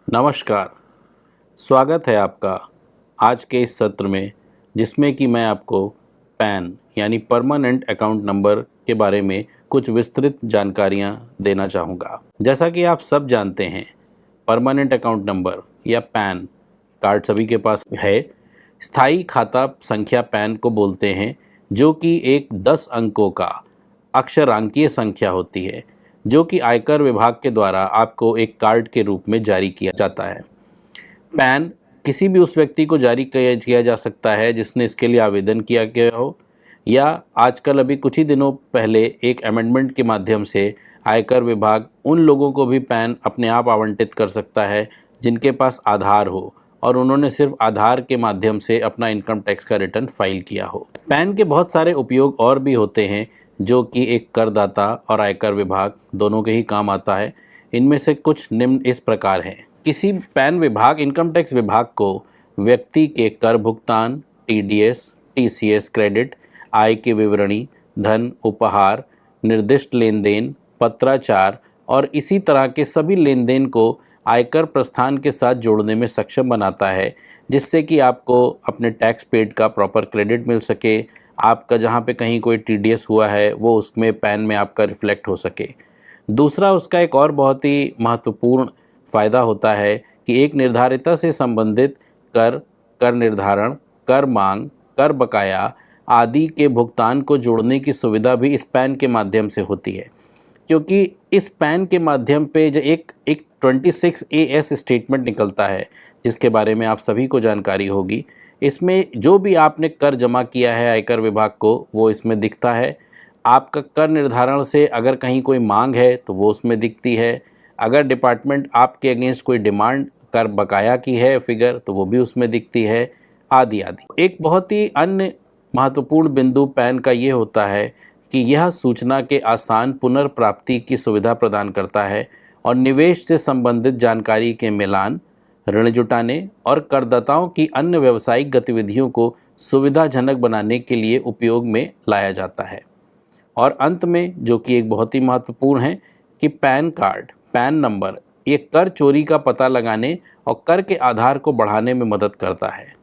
नमस्कार। स्वागत है आपका आज के इस सत्र में, जिसमें कि मैं आपको पैन यानी परमानेंट अकाउंट नंबर के बारे में कुछ विस्तृत जानकारियां देना चाहूँगा। जैसा कि आप सब जानते हैं, परमानेंट अकाउंट नंबर या पैन कार्ड सभी के पास है। स्थायी खाता संख्या पैन को बोलते हैं, जो कि एक 10 अंकों का अक्षरांकीय संख्या होती है, जो कि आयकर विभाग के द्वारा आपको एक कार्ड के रूप में जारी किया जाता है। पैन किसी भी उस व्यक्ति को जारी किया जा सकता है जिसने इसके लिए आवेदन किया गया हो, या आजकल अभी कुछ ही दिनों पहले एक अमेंडमेंट के माध्यम से आयकर विभाग उन लोगों को भी पैन अपने आप आवंटित कर सकता है जिनके पास आधार हो और उन्होंने सिर्फ आधार के माध्यम से अपना इनकम टैक्स का रिटर्न फाइल किया हो। पैन के बहुत सारे उपयोग और भी होते हैं, जो कि एक करदाता और आयकर विभाग दोनों के ही काम आता है। इनमें से कुछ निम्न इस प्रकार हैं। किसी पैन विभाग इनकम टैक्स विभाग को व्यक्ति के कर भुगतान, टीडीएस, टीसीएस क्रेडिट, आय की विवरणी, धन उपहार, निर्दिष्ट लेन देन, पत्राचार और इसी तरह के सभी लेन देन को आयकर प्रस्थान के साथ जोड़ने में सक्षम बनाता है, जिससे कि आपको अपने टैक्स पेड का प्रॉपर क्रेडिट मिल सके। आपका जहाँ पे कहीं कोई टीडीएस हुआ है वो उसमें पैन में आपका रिफ्लेक्ट हो सके। दूसरा, उसका एक और बहुत ही महत्वपूर्ण फ़ायदा होता है कि एक निर्धारिता से संबंधित कर, कर निर्धारण, कर मांग, कर बकाया आदि के भुगतान को जोड़ने की सुविधा भी इस पैन के माध्यम से होती है, क्योंकि इस पैन के माध्यम पे जो एक 26AS स्टेटमेंट निकलता है, जिसके बारे में आप सभी को जानकारी होगी। इसमें जो भी आपने कर जमा किया है आयकर विभाग को, वो इसमें दिखता है। आपका कर निर्धारण से अगर कहीं कोई मांग है तो वो उसमें दिखती है। अगर डिपार्टमेंट आपके अगेंस्ट कोई डिमांड कर बकाया की है फिगर, तो वो भी उसमें दिखती है, आदि आदि। एक बहुत ही अन्य महत्वपूर्ण बिंदु पैन का ये होता है कि यह सूचना के आसान पुनर्प्राप्ति की सुविधा प्रदान करता है और निवेश से संबंधित जानकारी के मिलान, ऋण जुटाने और करदाताओं की अन्य व्यावसायिक गतिविधियों को सुविधाजनक बनाने के लिए उपयोग में लाया जाता है। और अंत में, जो कि एक बहुत ही महत्वपूर्ण है, कि पैन कार्ड, पैन नंबर एक कर चोरी का पता लगाने और कर के आधार को बढ़ाने में मदद करता है।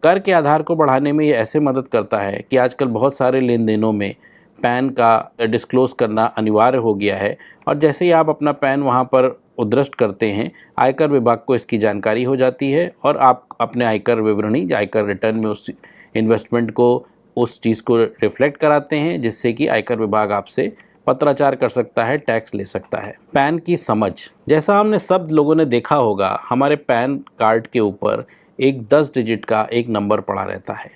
कर के आधार को बढ़ाने में ये ऐसे मदद करता है कि आजकल बहुत सारे लेन देनों में पैन का डिस्क्लोज़ करना अनिवार्य हो गया है, और जैसे ही आप अपना पैन वहाँ पर उद्धृष्ट करते हैं, आयकर विभाग को इसकी जानकारी हो जाती है और आप अपने आयकर विवरणी, आयकर रिटर्न में उस इन्वेस्टमेंट को, उस चीज़ को रिफ्लेक्ट कराते हैं, जिससे कि आयकर विभाग आपसे पत्राचार कर सकता है, टैक्स ले सकता है। पैन की समझ, जैसा हमने सब लोगों ने देखा होगा, हमारे पैन कार्ड के ऊपर एक 10 डिजिट का एक नंबर पड़ा रहता है,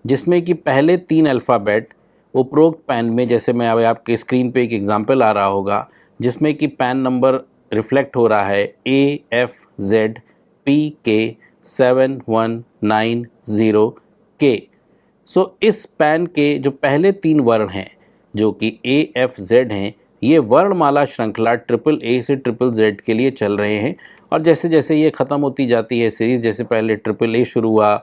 जिसमें कि पहले 3 अल्फ़ाबेट उपरोक्त पैन में, जैसे मैं अब आपके स्क्रीन पे एक एग्जांपल आ रहा होगा, जिसमें कि पैन नंबर रिफ्लेक्ट हो रहा है AFZPK7190K। सो इस पैन के जो पहले 3 वर्ण हैं, जो कि AFZ हैं, ये वर्णमाला श्रृंखला AAA से ZZZ के लिए चल रहे हैं। और जैसे जैसे ये ख़त्म होती जाती है सीरीज़, जैसे पहले AAA शुरू हुआ,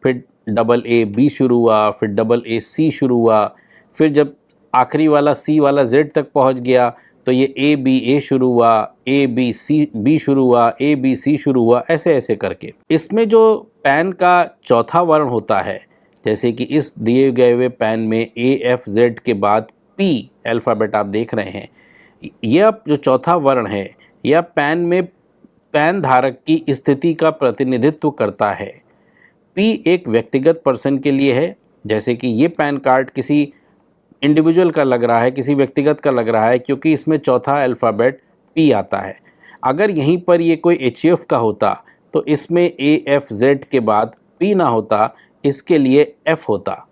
फिर AA B शुरू हुआ, फिर AAC शुरू हुआ, फिर जब आखिरी वाला C वाला Z तक पहुंच गया तो ये ABA शुरू हुआ, ABC शुरू हुआ, ABC शुरू हुआ, ऐसे ऐसे करके। इसमें जो पैन का चौथा वर्ण होता है, जैसे कि इस दिए गए हुए पैन में AFZ के बाद P अल्फ़ाबेट आप देख रहे हैं, यह जो चौथा वर्ण है, यह पैन में पैन धारक की स्थिति का प्रतिनिधित्व करता है। P एक व्यक्तिगत पर्सन के लिए है, जैसे कि ये पैन कार्ड किसी इंडिविजुअल का लग रहा है, किसी व्यक्तिगत का लग रहा है, क्योंकि इसमें चौथा अल्फ़ाबेट P आता है। अगर यहीं पर ये कोई HF का होता तो इसमें AFZ के बाद P ना होता, इसके लिए F होता।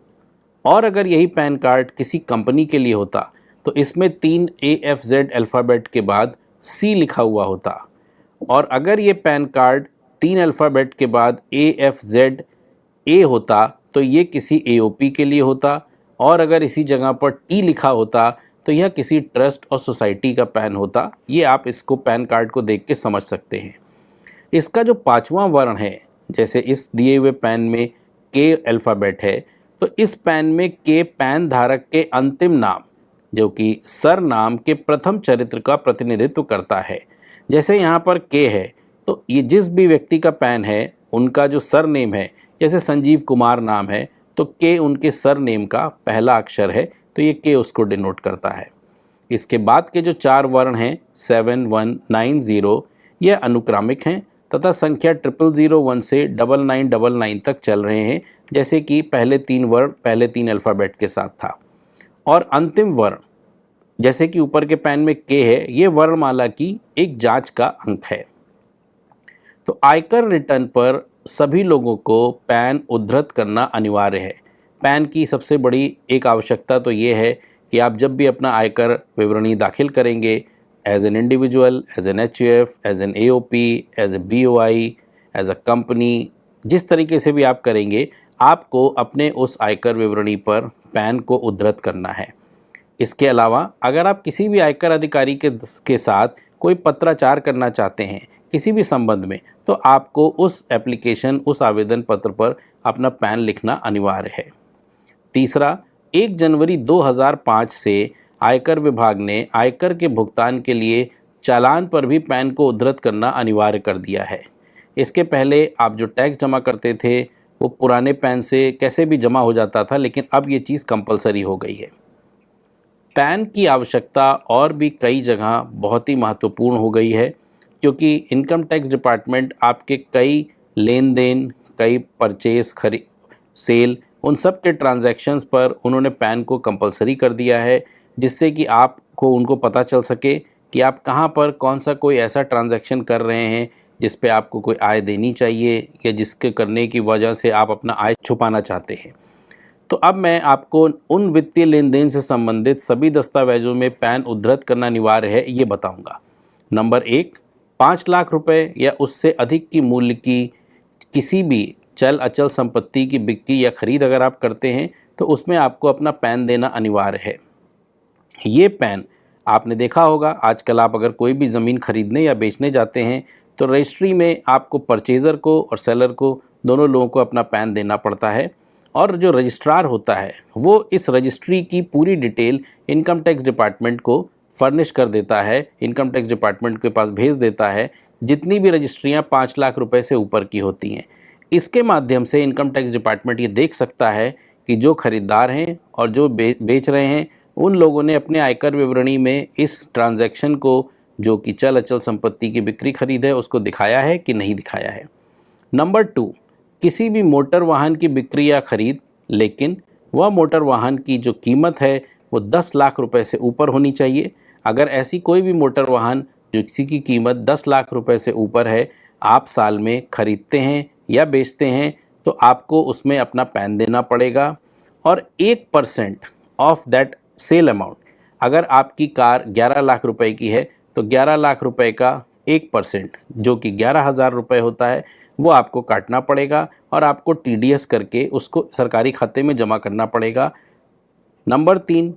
और अगर यही पैन कार्ड किसी कंपनी के लिए होता तो इसमें 3 AFZ अल्फ़ाबेट के बाद C लिखा हुआ होता। और अगर ये पैन कार्ड 3 अल्फ़ाबेट के बाद AFZ A होता तो ये किसी AOP के लिए होता। और अगर इसी जगह पर T लिखा होता तो यह किसी ट्रस्ट और सोसाइटी का पैन होता। ये आप इसको पैन कार्ड को देख के समझ सकते हैं। इसका जो 5वां वर्ण है, जैसे इस दिए हुए पैन में K अल्फ़ाबेट है, तो इस पैन में K पैन धारक के अंतिम नाम, जो कि सरनाम के प्रथम चरित्र का प्रतिनिधित्व करता है। जैसे यहाँ पर K है तो ये जिस भी व्यक्ति का पैन है, उनका जो सरनेम है, जैसे संजीव कुमार नाम है तो के उनके सरनेम का पहला अक्षर है, तो ये के उसको डिनोट करता है। इसके बाद के जो 4 वर्ण हैं 7190, ये अनुक्रमिक हैं तथा संख्या 0001 से 9999 तक चल रहे हैं, जैसे कि पहले 3 वर्ण पहले 3 अल्फ़ाबेट के साथ था। और अंतिम वर्ण जैसे कि ऊपर के पैन में के है, ये वर्णमाला की एक जांच का अंक है। तो आयकर रिटर्न पर सभी लोगों को पैन उद्धृत करना अनिवार्य है। पैन की सबसे बड़ी एक आवश्यकता तो ये है कि आप जब भी अपना आयकर विवरणी दाखिल करेंगे, as an individual, as an HUF, as an AOP, as a BOI, as a company, जिस तरीके से भी आप करेंगे, आपको अपने उस आयकर विवरणी पर पैन को उद्धृत करना है। इसके अलावा अगर आप किसी भी आयकर अधिकारी के साथ कोई पत्राचार करना चाहते हैं किसी भी संबंध में, तो आपको उस एप्लीकेशन, उस आवेदन पत्र पर अपना पैन लिखना अनिवार्य है। तीसरा, 1 जनवरी 2005 से आयकर विभाग ने आयकर के भुगतान के लिए चालान पर भी पैन को उद्धृत करना अनिवार्य कर दिया है। इसके पहले आप जो टैक्स जमा करते थे वो पुराने पैन से कैसे भी जमा हो जाता था, लेकिन अब ये चीज़ कंपलसरी हो गई है। पैन की आवश्यकता और भी कई जगह बहुत ही महत्वपूर्ण हो गई है, क्योंकि इनकम टैक्स डिपार्टमेंट आपके कई लेन देन, कई परचेस, खरीद, सेल, उन सब के ट्रांजैक्शंस पर उन्होंने पैन को कंपलसरी कर दिया है, जिससे कि आपको उनको पता चल सके कि आप कहाँ पर कौन सा कोई ऐसा ट्रांजैक्शन कर रहे हैं जिस पे आपको कोई आय देनी चाहिए या जिसके करने की वजह से आप अपना आय छुपाना चाहते हैं। तो अब मैं आपको उन वित्तीय लेन देन से संबंधित सभी दस्तावेजों में पैन उद्धृत करना अनिवार्य है ये बताऊंगा। नंबर 1, 5 लाख रुपए या उससे अधिक की मूल्य की किसी भी चल अचल संपत्ति की बिक्री या खरीद अगर आप करते हैं तो उसमें आपको अपना पैन देना अनिवार्य है। ये पैन आपने देखा होगा, आजकल आप अगर कोई भी ज़मीन खरीदने या बेचने जाते हैं तो रजिस्ट्री में आपको परचेज़र को और सेलर को, दोनों लोगों को अपना पैन देना पड़ता है, और जो रजिस्ट्रार होता है वो इस रजिस्ट्री की पूरी डिटेल इनकम टैक्स डिपार्टमेंट को फर्निश कर देता है, इनकम टैक्स डिपार्टमेंट के पास भेज देता है, जितनी भी रजिस्ट्रियाँ 5 लाख रुपए से ऊपर की होती हैं। इसके माध्यम से इनकम टैक्स डिपार्टमेंट ये देख सकता है कि जो खरीदार हैं और जो बेच रहे हैं उन लोगों ने अपने आयकर विवरणी में इस ट्रांजैक्शन को, जो कि चल अचल संपत्ति की बिक्री खरीद है, उसको दिखाया है कि नहीं दिखाया है। नंबर 2, किसी भी मोटर वाहन की बिक्री या खरीद, लेकिन वह मोटर वाहन की जो कीमत है वो 10 लाख रुपए से ऊपर होनी चाहिए। अगर ऐसी कोई भी मोटर वाहन जो किसी की कीमत 10 लाख रुपए से ऊपर है आप साल में खरीदते हैं या बेचते हैं तो आपको उसमें अपना पैन देना पड़ेगा। और 1% ऑफ दैट सेल अमाउंट, अगर आपकी कार 11 लाख रुपए की है तो 11 लाख रुपए का 1% जो कि 11,000 रुपये होता है वो आपको काटना पड़ेगा और आपको टीडीएस करके उसको सरकारी खाते में जमा करना पड़ेगा। नंबर 3,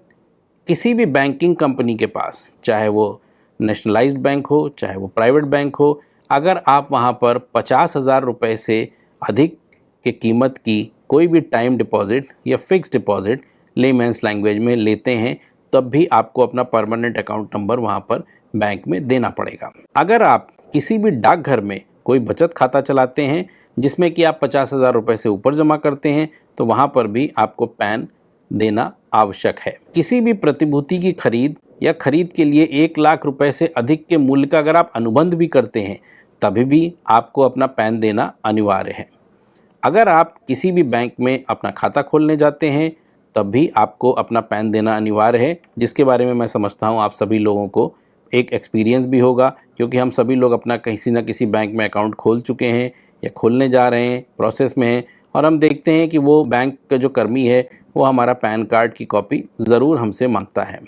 किसी भी बैंकिंग कंपनी के पास, चाहे वो नेशनलाइज्ड बैंक हो चाहे वो प्राइवेट बैंक हो, अगर आप वहाँ पर 50,000 रुपये से अधिक के कीमत की कोई भी टाइम डिपॉजिट या फिक्स डिपॉजिट लेमैन्स लैंग्वेज में लेते हैं तब भी आपको अपना परमानेंट अकाउंट नंबर वहाँ पर बैंक में देना पड़ेगा। अगर आप किसी भी डाकघर में कोई बचत खाता चलाते हैं जिसमें कि आप 50,000 रुपये से ऊपर जमा करते हैं तो वहाँ पर भी आपको पैन देना आवश्यक है। किसी भी प्रतिभूति की खरीद या खरीद के लिए 1 लाख रुपए से अधिक के मूल्य का अगर आप अनुबंध भी करते हैं तभी भी आपको अपना पैन देना अनिवार्य है। अगर आप किसी भी बैंक में अपना खाता खोलने जाते हैं तब भी आपको अपना पैन देना अनिवार्य है, जिसके बारे में मैं समझता हूँ आप सभी लोगों को एक एक्सपीरियंस भी होगा, क्योंकि हम सभी लोग अपना किसी न किसी बैंक में अकाउंट खोल चुके हैं या खोलने जा रहे हैं, प्रोसेस में हैं, और हम देखते हैं कि वो बैंक का जो कर्मी है वो हमारा पैन कार्ड की कॉपी ज़रूर हमसे मांगता है।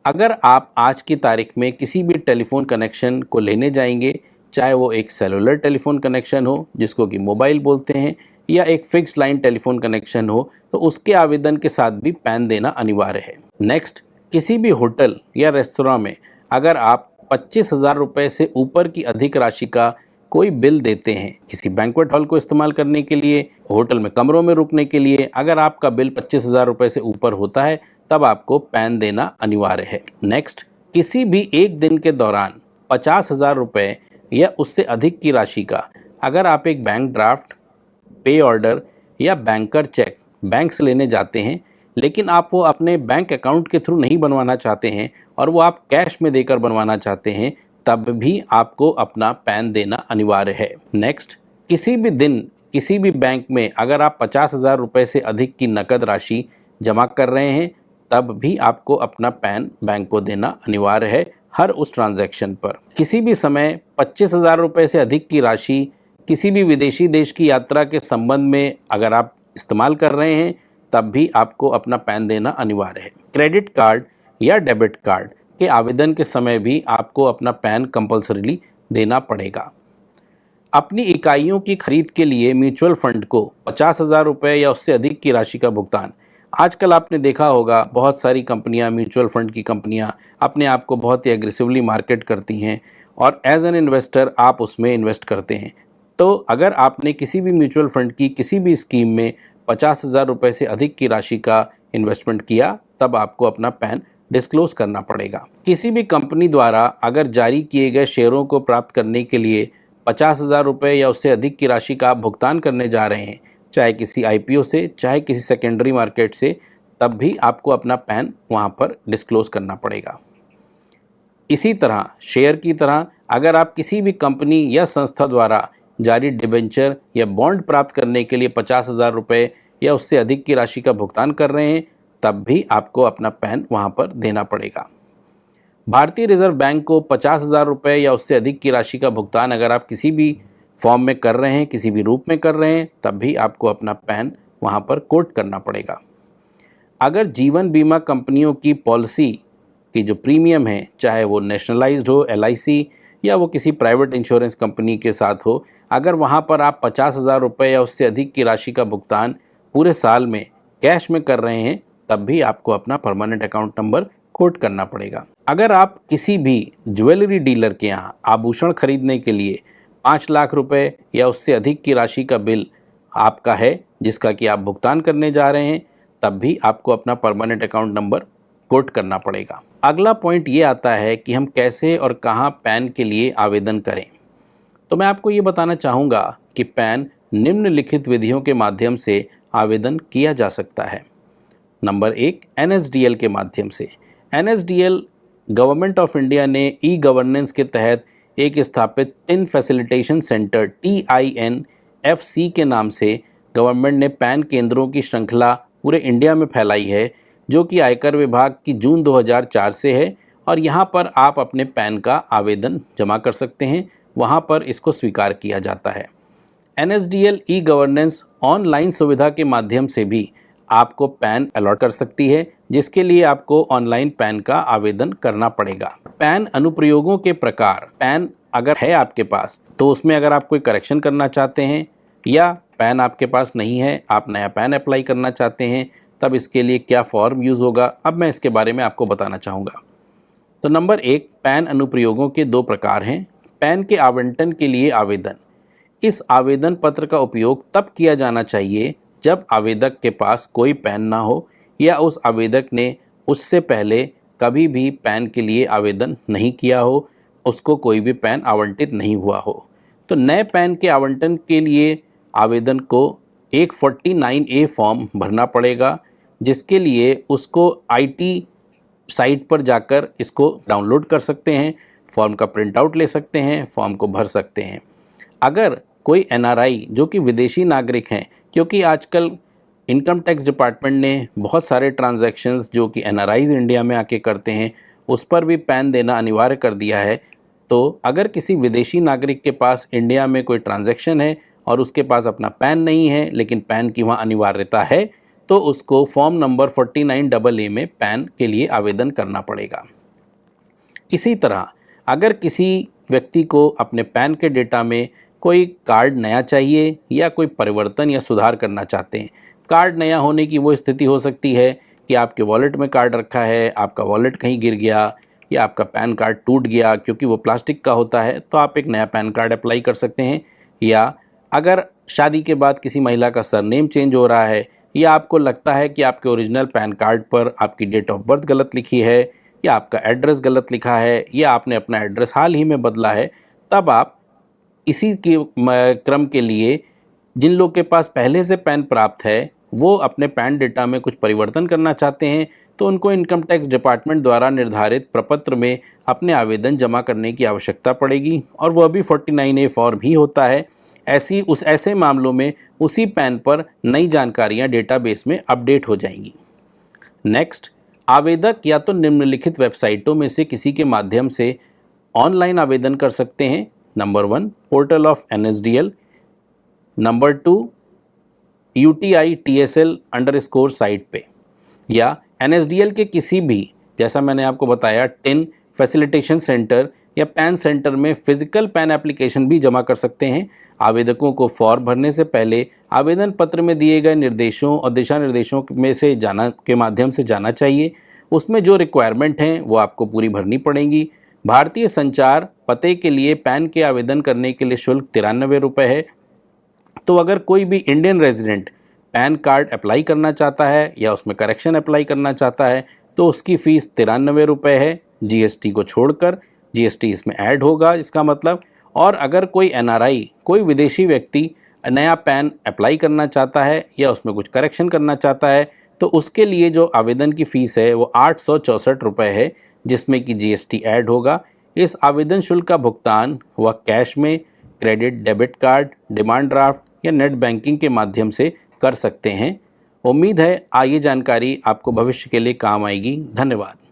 अगर आप आज की तारीख में किसी भी टेलीफोन कनेक्शन को लेने जाएंगे, चाहे वो एक सेलुलर टेलीफोन कनेक्शन हो जिसको कि मोबाइल बोलते हैं या एक फिक्स लाइन टेलीफोन कनेक्शन हो, तो उसके आवेदन के साथ भी पैन देना अनिवार्य है। नेक्स्ट, किसी भी होटल या रेस्तोरां में अगर आप 25,000 रुपये से ऊपर की अधिक राशि का कोई बिल देते हैं किसी बैंक्वेट हॉल को इस्तेमाल करने के लिए, होटल में कमरों में रुकने के लिए, अगर आपका बिल 25,000 रुपये से ऊपर होता है तब आपको पैन देना अनिवार्य है। नेक्स्ट, किसी भी एक दिन के दौरान 50,000 रुपये या उससे अधिक की राशि का अगर आप एक बैंक ड्राफ्ट, पे ऑर्डर या बैंकर चेक बैंक से लेने जाते हैं, लेकिन आप वो अपने बैंक अकाउंट के थ्रू नहीं बनवाना चाहते हैं और वो आप कैश में देकर बनवाना चाहते हैं, तब भी आपको अपना पैन देना अनिवार्य है। नेक्स्ट, किसी भी दिन किसी भी बैंक में अगर आप 50,000 रुपये से अधिक की नकद राशि जमा कर रहे हैं, तब भी आपको अपना पैन बैंक को देना अनिवार्य है हर उस ट्रांजैक्शन पर। किसी भी समय 25,000 रुपये से अधिक की राशि किसी भी विदेशी देश की यात्रा के संबंध में अगर आप इस्तेमाल कर रहे हैं, तब भी आपको अपना पैन देना अनिवार्य है। क्रेडिट कार्ड या डेबिट कार्ड के आवेदन के समय भी आपको अपना पैन कंपल्सरीली देना पड़ेगा। अपनी इकाइयों की खरीद के लिए म्यूचुअल फंड को 50,000 रुपये या उससे अधिक की राशि का भुगतान, आजकल आपने देखा होगा बहुत सारी कंपनियां, म्यूचुअल फंड की कंपनियां अपने आप को बहुत ही एग्रेसिवली मार्केट करती हैं और एज एन इन्वेस्टर आप उसमें इन्वेस्ट करते हैं। तो अगर आपने किसी भी म्यूचुअल फंड की किसी भी स्कीम में 50,000 रुपये से अधिक की राशि का इन्वेस्टमेंट किया, तब आपको अपना पैन डिस्क्लोज करना पड़ेगा। किसी भी कंपनी द्वारा अगर जारी किए गए शेयरों को प्राप्त करने के लिए 50,000 रुपये या उससे अधिक की राशि का आप भुगतान करने जा रहे हैं, चाहे किसी IPO से, चाहे किसी सेकेंडरी मार्केट से, तब भी आपको अपना पैन वहाँ पर डिस्क्लोज करना पड़ेगा। इसी तरह शेयर की तरह अगर आप किसी भी कंपनी या संस्था द्वारा जारी डिबेंचर या बॉन्ड प्राप्त करने के लिए 50,000 रुपये या उससे अधिक की राशि का भुगतान कर रहे हैं, तब भी आपको अपना पैन वहाँ पर देना पड़ेगा। भारतीय रिजर्व बैंक को 50,000 रुपये या उससे अधिक की राशि का भुगतान अगर आप किसी भी फॉर्म में कर रहे हैं, किसी भी रूप में कर रहे हैं, तब भी आपको अपना पैन वहाँ पर कोट करना पड़ेगा। अगर जीवन बीमा कंपनियों की पॉलिसी की जो प्रीमियम है, चाहे वो नेशनलाइज्ड हो, LIC, या वो किसी प्राइवेट इंश्योरेंस कंपनी के साथ हो, अगर वहाँ पर आप 50,000 रुपये या उससे अधिक की राशि का भुगतान पूरे साल में कैश में कर रहे हैं, तब भी आपको अपना परमानेंट अकाउंट नंबर कोट करना पड़ेगा। अगर आप किसी भी ज्वेलरी डीलर के यहाँ आभूषण खरीदने के लिए 5 लाख रुपए या उससे अधिक की राशि का बिल आपका है जिसका कि आप भुगतान करने जा रहे हैं, तब भी आपको अपना परमानेंट अकाउंट नंबर कोट करना पड़ेगा। अगला पॉइंट ये आता है कि हम कैसे और कहाँ पैन के लिए आवेदन करें। तो मैं आपको ये बताना चाहूँगा कि पैन निम्नलिखित विधियों के माध्यम से आवेदन किया जा सकता है। नंबर 1, NSDL के माध्यम से। NSDL गवर्नमेंट ऑफ इंडिया ने ई-गवर्नेंस के तहत एक स्थापित टिन फैसिलिटेशन सेंटर TINFC के नाम से गवर्नमेंट ने पैन केंद्रों की श्रृंखला पूरे इंडिया में फैलाई है, जो कि आयकर विभाग की जून 2004 से है और यहाँ पर आप अपने पैन का आवेदन जमा कर सकते हैं, वहाँ पर इसको स्वीकार किया जाता है। NSDL ई-गवर्नेंस ऑनलाइन सुविधा के माध्यम से भी आपको पैन अलॉट कर सकती है, जिसके लिए आपको ऑनलाइन पैन का आवेदन करना पड़ेगा। पैन अनुप्रयोगों के प्रकार, पैन अगर है आपके पास तो उसमें अगर आप कोई करेक्शन करना चाहते हैं या पैन आपके पास नहीं है, आप नया पैन अप्लाई करना चाहते हैं, तब इसके लिए क्या फॉर्म यूज़ होगा, अब मैं इसके बारे में आपको बताना चाहूँगा। तो नंबर 1, पैन अनुप्रयोगों के 2 प्रकार हैं। पैन के आवंटन के लिए आवेदन। इस आवेदन पत्र का उपयोग तब किया जाना चाहिए जब आवेदक के पास कोई पैन ना हो या उस आवेदक ने उससे पहले कभी भी पैन के लिए आवेदन नहीं किया हो, उसको कोई भी पैन आवंटित नहीं हुआ हो। तो नए पैन के आवंटन के लिए आवेदन को एक 49A फॉर्म भरना पड़ेगा, जिसके लिए उसको IT साइट पर जाकर इसको डाउनलोड कर सकते हैं, फॉर्म का प्रिंट आउट ले सकते हैं, फॉर्म को भर सकते हैं। अगर कोई NRI जो कि विदेशी नागरिक हैं, क्योंकि आजकल इनकम टैक्स डिपार्टमेंट ने बहुत सारे ट्रांजैक्शंस जो कि NRIs इंडिया में आके करते हैं उस पर भी पैन देना अनिवार्य कर दिया है। तो अगर किसी विदेशी नागरिक के पास इंडिया में कोई ट्रांजैक्शन है और उसके पास अपना पैन नहीं है लेकिन पैन की वहाँ अनिवार्यता है, तो उसको फॉर्म नंबर 49AA में पैन के लिए आवेदन करना पड़ेगा। इसी तरह अगर किसी व्यक्ति को अपने पैन के डेटा में कोई कार्ड नया चाहिए या कोई परिवर्तन या सुधार करना चाहते हैं, कार्ड नया होने की वो स्थिति हो सकती है कि आपके वॉलेट में कार्ड रखा है, आपका वॉलेट कहीं गिर गया या आपका पैन कार्ड टूट गया क्योंकि वो प्लास्टिक का होता है, तो आप एक नया पैन कार्ड अप्लाई कर सकते हैं। या अगर शादी के बाद किसी महिला का सरनेम चेंज हो रहा है या आपको लगता है कि आपके ओरिजिनल पैन कार्ड पर आपकी डेट ऑफ बर्थ गलत लिखी है या आपका एड्रेस गलत लिखा है या आपने अपना एड्रेस हाल ही में बदला है, तब आप इसी के क्रम के लिए जिन लोग के पास पहले से पैन प्राप्त है वो अपने पैन डेटा में कुछ परिवर्तन करना चाहते हैं तो उनको इनकम टैक्स डिपार्टमेंट द्वारा निर्धारित प्रपत्र में अपने आवेदन जमा करने की आवश्यकता पड़ेगी और वह भी 49A फॉर्म ही होता है। ऐसे मामलों में उसी पैन पर नई जानकारियां डेटाबेस में अपडेट हो जाएंगी। नेक्स्ट, आवेदक या तो निम्नलिखित वेबसाइटों में से किसी के माध्यम से ऑनलाइन आवेदन कर सकते हैं। Number 1 portal of NSDL, number 2 UTI-TSL_ site पे, या NSDL के किसी भी, जैसा मैंने आपको बताया, टिन फैसिलिटेशन सेंटर या पैन सेंटर में फिजिकल पैन एप्लीकेशन भी जमा कर सकते हैं। आवेदकों को फॉर्म भरने से पहले आवेदन पत्र में दिए गए निर्देशों और दिशा निर्देशों में से के माध्यम से जाना चाहिए। उसमें जो रिक्वायरमेंट हैं वो आपको पूरी भरनी पड़ेंगी। भारतीय संचार पते के लिए पैन के आवेदन करने के लिए शुल्क 93 रुपये है। तो अगर कोई भी Indian resident pan card apply करना चाहता है या उसमें करेक्शन अप्लाई करना चाहता है तो उसकी फ़ीस 93 रुपये है, GST को छोड़कर। GST इसमें ऐड होगा इसका मतलब। और अगर कोई NRI, कोई विदेशी व्यक्ति नया पैन अप्लाई करना चाहता है या उसमें कुछ करेक्शन करना चाहता है तो उसके लिए जो आवेदन की फ़ीस है वो 864 रुपये है, जिसमें कि GST ऐड होगा। इस आवेदन शुल्क का भुगतान वह कैश में, credit debit card, demand draft या नेट बैंकिंग के माध्यम से कर सकते हैं। उम्मीद है ये जानकारी आपको भविष्य के लिए काम आएगी। धन्यवाद।